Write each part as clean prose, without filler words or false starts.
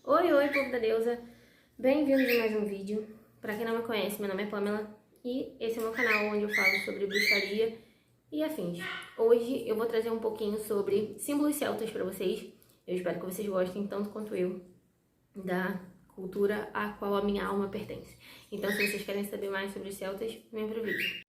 Oi, oi, povo da deusa! Bem-vindos a mais um vídeo. Pra quem não me conhece, meu nome é Pamela e esse é o meu canal onde eu falo sobre bruxaria e afins. Hoje eu vou trazer um pouquinho sobre símbolos celtas pra vocês. Eu espero que vocês gostem tanto quanto eu da cultura a qual a minha alma pertence. Então, se vocês querem saber mais sobre os celtas, vem pro vídeo.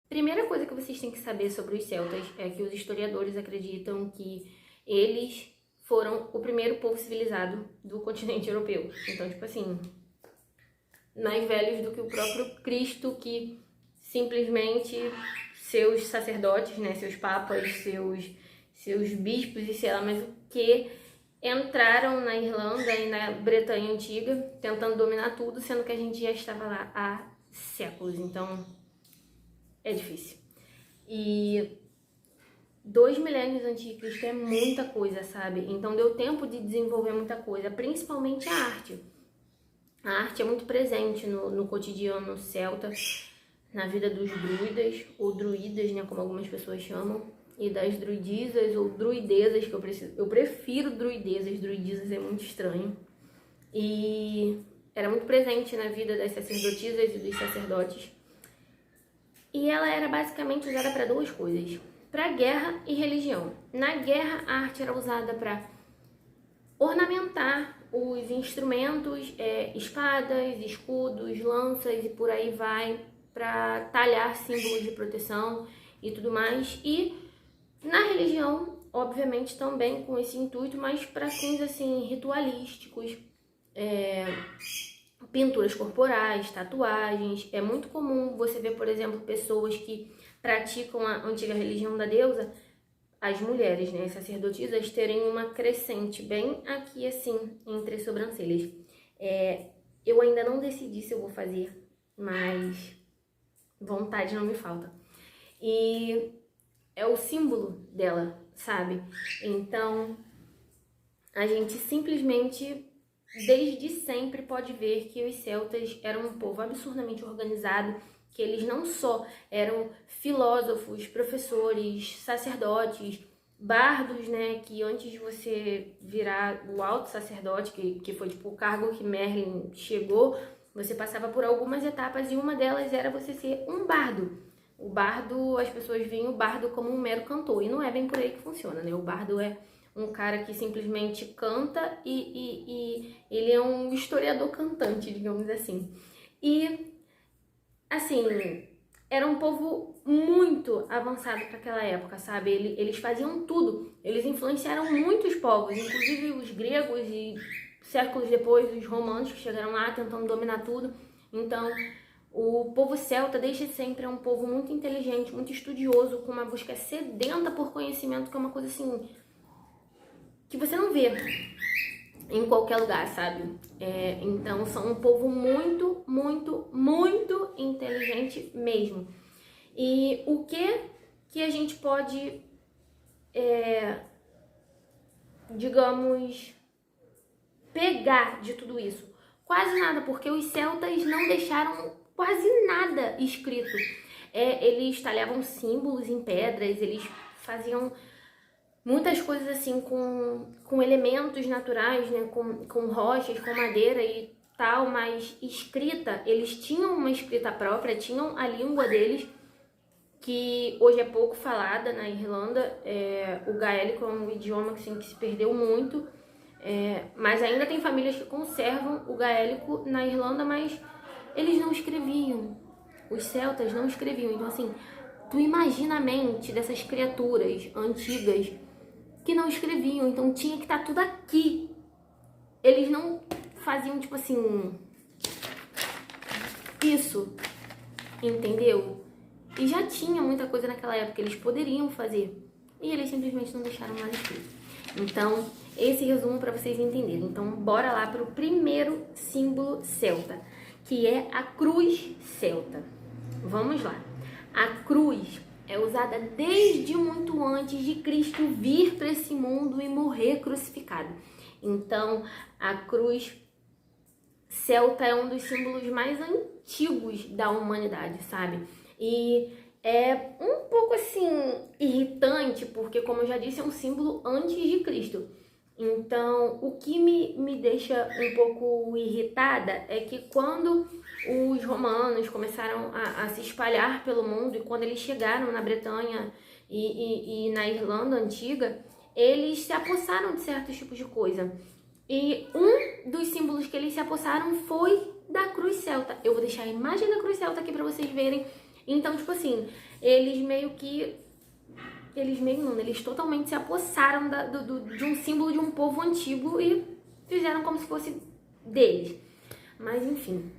Primeira coisa que vocês têm que saber sobre os celtas é que os historiadores acreditam que eles foram o primeiro povo civilizado do continente europeu. Então, tipo assim, mais velhos do que o próprio Cristo, que simplesmente seus sacerdotes, né, seus papas, seus bispos e sei lá mais o que, entraram na Irlanda e na Bretanha Antiga, tentando dominar tudo, sendo que a gente já estava lá há séculos. Então, é difícil. E 2 milênios antes de Cristo é muita coisa, sabe? Então deu tempo de desenvolver muita coisa, principalmente a arte. A arte é muito presente no cotidiano celta, na vida dos druidas, ou druidas, né, como algumas pessoas chamam, e das druidisas ou druidesas, que eu prefiro druidesas, druidisas é muito estranho. E era muito presente na vida das sacerdotisas e dos sacerdotes. E ela era basicamente usada para duas coisas: para guerra e religião. Na guerra, a arte era usada para ornamentar os instrumentos, espadas, escudos, lanças e por aí vai, para talhar símbolos de proteção e tudo mais. E na religião, obviamente, também com esse intuito, mas para fins assim ritualísticos, pinturas corporais, tatuagens. É muito comum você ver, por exemplo, pessoas que praticam a antiga religião da deusa, as mulheres, né, sacerdotisas, terem uma crescente bem aqui assim, entre as sobrancelhas. Eu ainda não decidi se eu vou fazer, mas vontade não me falta. E é o símbolo dela, sabe? Então, a gente simplesmente, desde sempre, pode ver que os celtas eram um povo absurdamente organizado, que eles não só eram filósofos, professores, sacerdotes, bardos, né, que antes de você virar o alto sacerdote, que foi tipo o cargo que Merlin chegou, você passava por algumas etapas e uma delas era você ser um bardo. O bardo, as pessoas veem o bardo como um mero cantor, e não é bem por aí que funciona, né? O bardo é um cara que simplesmente canta e ele é um historiador cantante, digamos assim. E, assim, era um povo muito avançado para aquela época, sabe? Eles faziam tudo. Eles influenciaram muitos povos, inclusive os gregos e séculos depois os romanos que chegaram lá tentando dominar tudo. Então, o povo celta desde sempre é um povo muito inteligente, muito estudioso, com uma busca sedenta por conhecimento, que é uma coisa assim que você não vê em qualquer lugar, sabe? Então são um povo muito, muito, muito inteligente mesmo. E o que a gente pode, digamos, pegar de tudo isso? Quase nada, porque os celtas não deixaram quase nada escrito. Eles talhavam símbolos em pedras, eles faziam muitas coisas assim com elementos naturais, né, com rochas, com madeira e tal, mas escrita, eles tinham uma escrita própria, tinham a língua deles, que hoje é pouco falada na Irlanda. O gaélico é um idioma assim, que se perdeu muito, mas ainda tem famílias que conservam o gaélico na Irlanda, mas eles não escreviam. Os celtas não escreviam. Então assim, tu imagina a mente dessas criaturas antigas que não escreviam, então tinha que estar tudo aqui. Eles não faziam tipo assim, isso, entendeu? E já tinha muita coisa naquela época, eles poderiam fazer, e eles simplesmente não deixaram nada escrito. Então, esse resumo para vocês entenderem. Então, bora lá para o primeiro símbolo celta, que é a cruz celta. Vamos lá. A cruz é usada desde muito antes de Cristo vir para esse mundo e morrer crucificado. Então, a cruz celta é um dos símbolos mais antigos da humanidade, sabe? E é um pouco assim irritante, porque como eu já disse, é um símbolo antes de Cristo. Então, o que me deixa um pouco irritada é que quando os romanos começaram a se espalhar pelo mundo e quando eles chegaram na Bretanha e na Irlanda antiga, eles se apossaram de certos tipos de coisa. E um dos símbolos que eles se apossaram foi da cruz celta. Eu vou deixar a imagem da cruz celta aqui pra vocês verem. Então, tipo assim, eles totalmente se apossaram de um símbolo de um povo antigo e fizeram como se fosse deles. Mas, enfim,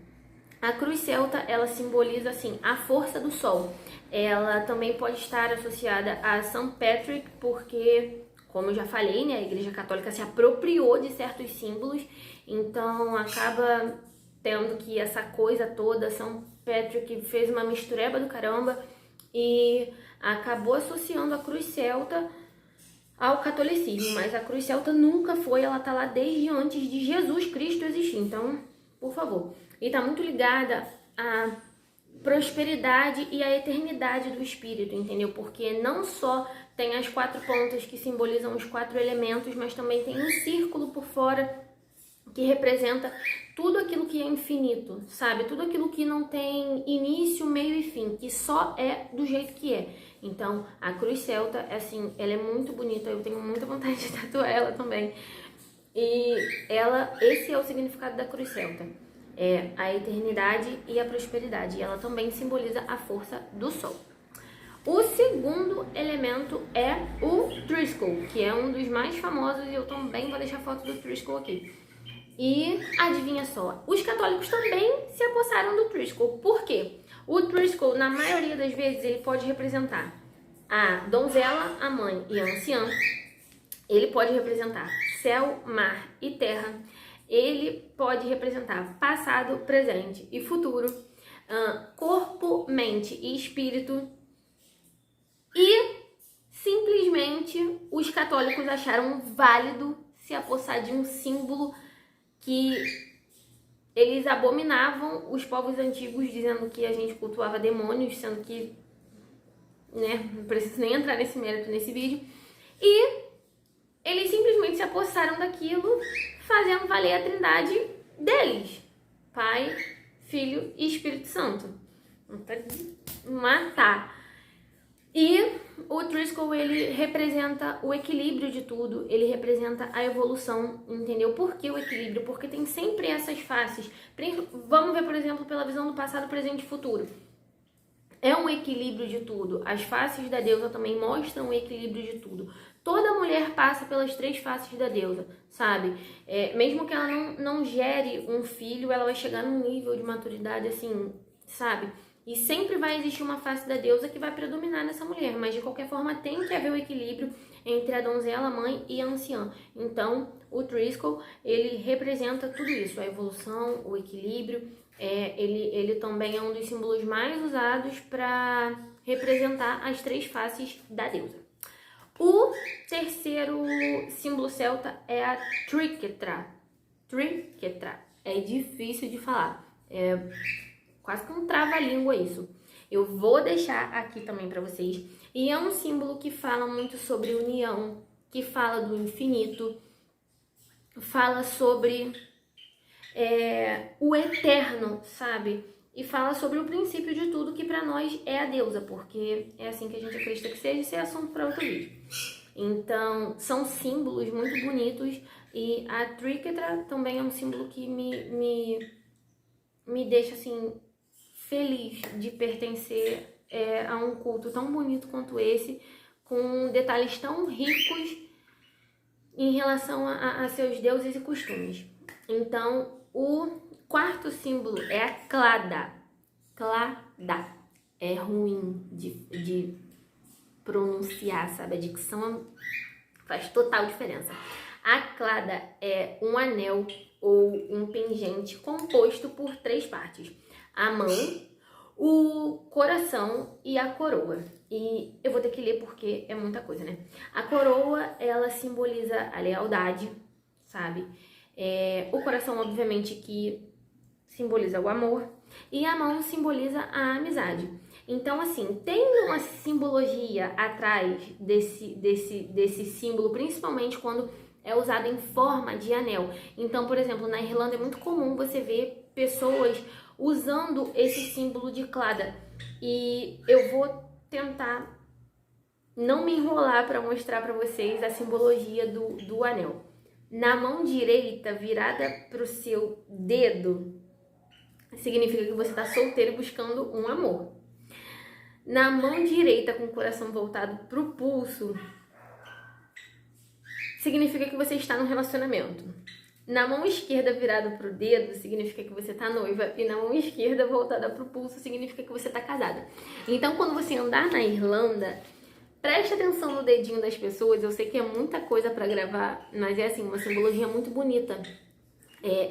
a cruz celta, ela simboliza, assim, a força do sol. Ela também pode estar associada a St. Patrick, porque, como eu já falei, né, a Igreja Católica se apropriou de certos símbolos, então acaba tendo que essa coisa toda, St. Patrick fez uma mistureba do caramba e acabou associando a cruz celta ao catolicismo, mas a cruz celta nunca foi, ela tá lá desde antes de Jesus Cristo existir, então, por favor. E tá muito ligada à prosperidade e à eternidade do espírito, entendeu? Porque não só tem as 4 pontas que simbolizam os 4 elementos, mas também tem um círculo por fora que representa tudo aquilo que é infinito, sabe? Tudo aquilo que não tem início, meio e fim, que só é do jeito que é. Então, a cruz celta, assim, ela é muito bonita, eu tenho muita vontade de tatuar ela também. E esse é o significado da cruz celta. É a eternidade e a prosperidade. E ela também simboliza a força do sol. O segundo elemento é o Triskel, que é um dos mais famosos e eu também vou deixar foto do Triskel aqui. E adivinha só, os católicos também se apossaram do Triskel. Por quê? O Triskel, na maioria das vezes, ele pode representar a donzela, a mãe e a anciã. Ele pode representar céu, mar e terra. Ele pode representar passado, presente e futuro. Corpo, mente e espírito. E simplesmente os católicos acharam válido se apossar de um símbolo que eles abominavam os povos antigos, dizendo que a gente cultuava demônios, sendo que, né, não preciso nem entrar nesse mérito nesse vídeo. E eles simplesmente se apossaram daquilo, fazendo valer a trindade deles: Pai, Filho e Espírito Santo. Matar. E o Triskel, ele representa o equilíbrio de tudo, ele representa a evolução, entendeu? Por que o equilíbrio? Porque tem sempre essas faces. Vamos ver, por exemplo, pela visão do passado, presente e futuro. É um equilíbrio de tudo. As faces da deusa também mostram o equilíbrio de tudo. Toda mulher passa pelas 3 faces da deusa, sabe? Mesmo que ela não gere um filho, ela vai chegar num nível de maturidade assim, sabe? E sempre vai existir uma face da deusa que vai predominar nessa mulher, mas de qualquer forma tem que haver o equilíbrio entre a donzela, a mãe e a anciã. Então, o Triskel, ele representa tudo isso, a evolução, o equilíbrio. Ele também é um dos símbolos mais usados para representar as 3 faces da deusa. O terceiro símbolo celta é a triquetra. Triquetra. É difícil de falar. Quase que um trava-língua isso. Eu vou deixar aqui também para vocês. E é um símbolo que fala muito sobre união, que fala do infinito, fala sobre o eterno, sabe? E fala sobre o princípio de tudo, que para nós é a deusa, porque é assim que a gente acredita que seja, isso é assunto para outro vídeo. Então, são símbolos muito bonitos e a Triquetra também é um símbolo que me deixa assim feliz de pertencer a um culto tão bonito quanto esse, com detalhes tão ricos em relação a seus deuses e costumes. Então, o quarto símbolo é a clada. Clada. É ruim de pronunciar, sabe? A dicção faz total diferença. A clada é um anel ou um pingente composto por 3 partes: a mão, o coração e a coroa. E eu vou ter que ler porque é muita coisa, né? A coroa, ela simboliza a lealdade, sabe? O coração, obviamente, que simboliza o amor. E a mão simboliza a amizade. Então, assim, tem uma simbologia atrás desse símbolo, principalmente quando é usado em forma de anel. Então, por exemplo, na Irlanda é muito comum você ver pessoas usando esse símbolo de clada. E eu vou tentar não me enrolar para mostrar para vocês a simbologia do anel. Na mão direita, virada para o seu dedo, significa que você está solteiro buscando um amor. Na mão direita, com o coração voltado para o pulso, significa que você está no relacionamento. Na mão esquerda virada para o dedo, significa que você está noiva. E na mão esquerda voltada para o pulso, significa que você está casada. Então, quando você andar na Irlanda, preste atenção no dedinho das pessoas. Eu sei que é muita coisa para gravar, mas é assim, uma simbologia muito bonita.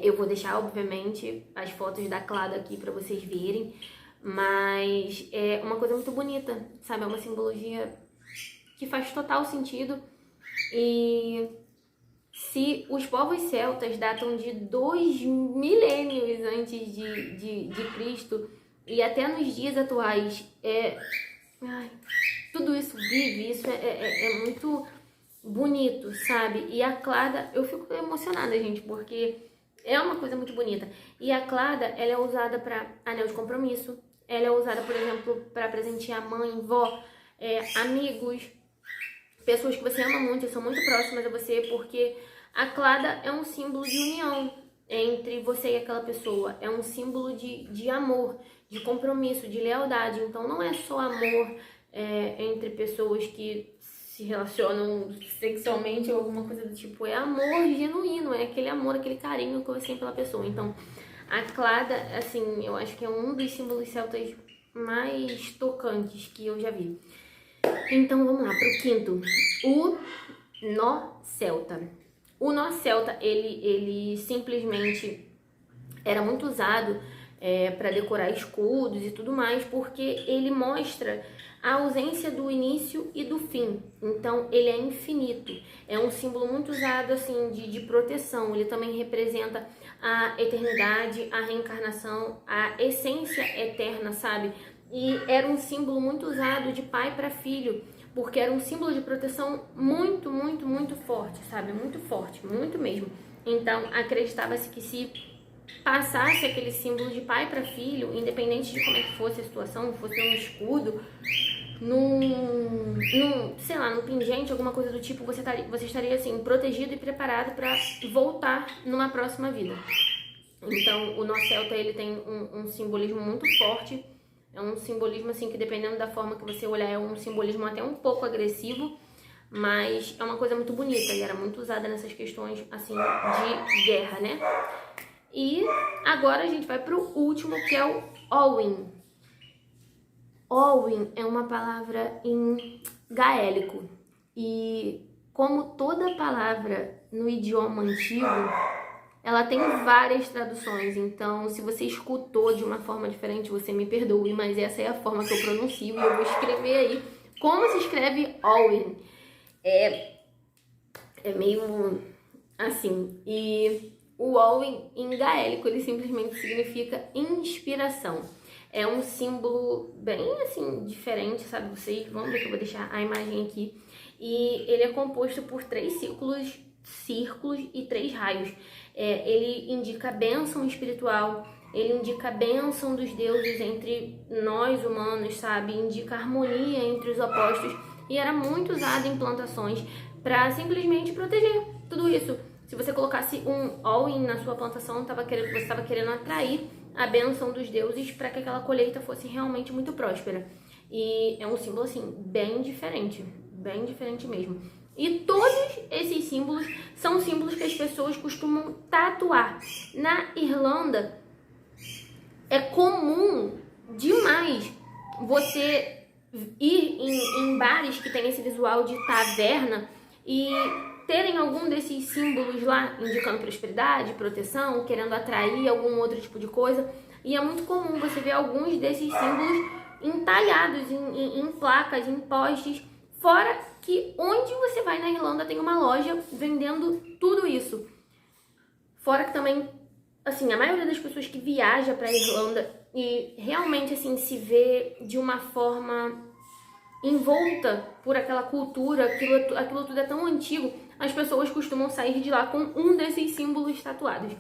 Eu vou deixar, obviamente, as fotos da clada aqui para vocês verem. Mas é uma coisa muito bonita, sabe? É uma simbologia que faz total sentido. E se os povos celtas datam de 2 milênios antes de Cristo e até nos dias atuais, tudo isso vive, isso é muito bonito, sabe? E a clada, eu fico emocionada, gente, porque é uma coisa muito bonita. E a clada, ela é usada para anel de compromisso. Ela é usada, por exemplo, para presentear mãe, vó, amigos, pessoas que você ama muito e são muito próximas a você, porque a clada é um símbolo de união entre você e aquela pessoa. É um símbolo de amor, de compromisso, de lealdade. Então não é só amor entre pessoas que se relacionam sexualmente ou alguma coisa do tipo. É amor genuíno, é aquele amor, aquele carinho que você tem pela pessoa. Então, a clada, assim, eu acho que é um dos símbolos celtas mais tocantes que eu já vi. Então, vamos lá, pro quinto. O nó celta. O nó celta, ele simplesmente era muito usado para decorar escudos e tudo mais, porque ele mostra a ausência do início e do fim. Então, ele é infinito. É um símbolo muito usado, assim, de proteção. Ele também representa a eternidade, a reencarnação, a essência eterna, sabe? E era um símbolo muito usado de pai para filho, porque era um símbolo de proteção muito, muito, muito forte, sabe? Muito forte, muito mesmo. Então, acreditava-se que se passasse aquele símbolo de pai para filho, independente de como é que fosse a situação, fosse um escudo, sei lá, num pingente, alguma coisa do tipo, você estaria assim, protegido e preparado para voltar numa próxima vida. Então, o nó celta, ele tem um simbolismo muito forte. É um simbolismo, assim, que dependendo da forma que você olhar, é um simbolismo até um pouco agressivo, mas é uma coisa muito bonita e era muito usada nessas questões, assim, de guerra, né? E agora a gente vai pro último, que é o Olwyn. Olwyn é uma palavra em gaélico e, como toda palavra no idioma antigo, ela tem várias traduções. Então, se você escutou de uma forma diferente, você me perdoe, mas essa é a forma que eu pronuncio e eu vou escrever aí como se escreve Olwyn. É meio assim. E o Olwyn em gaélico, ele simplesmente significa inspiração. É um símbolo bem, assim, diferente, sabe? Vocês vão ver que eu vou deixar a imagem aqui. E ele é composto por 3 círculos e 3 raios. Ele indica a bênção espiritual, ele indica a bênção dos deuses entre nós humanos, sabe? Indica a harmonia entre os opostos. E era muito usado em plantações para simplesmente proteger tudo isso. Se você colocasse um Olwyn na sua plantação, você estava querendo atrair a bênção dos deuses para que aquela colheita fosse realmente muito próspera. E é um símbolo, assim, bem diferente mesmo. E todos esses símbolos são símbolos que as pessoas costumam tatuar. Na Irlanda, é comum demais você ir em bares que tem esse visual de taverna e terem algum desses símbolos lá, indicando prosperidade, proteção, querendo atrair algum outro tipo de coisa. E é muito comum você ver alguns desses símbolos entalhados em placas, em postes, fora que onde você vai na Irlanda tem uma loja vendendo tudo isso. Fora que também, assim, a maioria das pessoas que viaja para a Irlanda e realmente assim se vê de uma forma envolta por aquela cultura, aquilo tudo é tão antigo, as pessoas costumam sair de lá com um desses símbolos tatuados.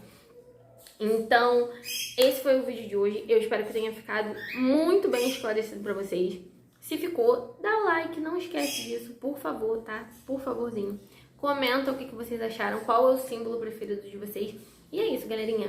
Então, esse foi o vídeo de hoje. Eu espero que tenha ficado muito bem esclarecido pra vocês. Se ficou, dá like, não esquece disso, por favor, tá? Por favorzinho. Comenta o que vocês acharam, qual é o símbolo preferido de vocês. E é isso, galerinha.